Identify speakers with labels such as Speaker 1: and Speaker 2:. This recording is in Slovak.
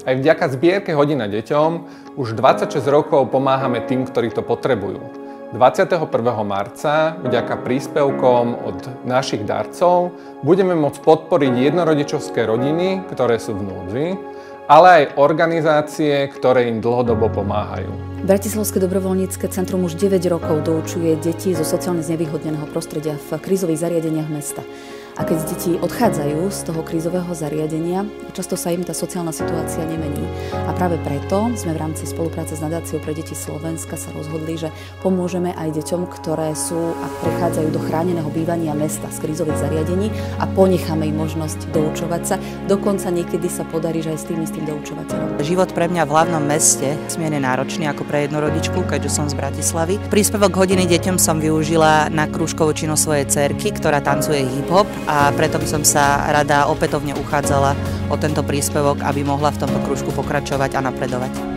Speaker 1: Aj vďaka zbierke Hodina deťom už 26 rokov pomáhame tým, ktorí to potrebujú. 21. marca vďaka príspevkom od našich darcov budeme môcť podporiť jednorodičovské rodiny, ktoré sú v núdzi, ale aj organizácie, ktoré im dlhodobo pomáhajú.
Speaker 2: Bratislavské dobrovoľnícke centrum už 9 rokov doučuje deti zo sociálne znevýhodneného prostredia v krízových zariadeniach mesta. A keď deti odchádzajú z toho krízového zariadenia, často sa im tá sociálna situácia nemení. A práve preto sme v rámci spolupráce s Nadáciou pre deti Slovenska sa rozhodli, že pomôžeme aj deťom, ktoré sú a prechádzajú do chráneného bývania mesta z krízových zariadení a ponecháme im možnosť doučovať sa. Dokonca niekedy sa podarí, že aj s tým istým doučovateľom.
Speaker 3: Život pre mňa v hlavnom meste smierne náročný ako pre jednorodičku, keďže som z Bratislavy. Príspevok Hodiny deťom som využila na krúžkovú činnosť svojej dcérky, ktorá tancuje hip-hop. A preto by som sa rada opätovne uchádzala o tento príspevok, aby mohla v tomto krúžku pokračovať a napredovať.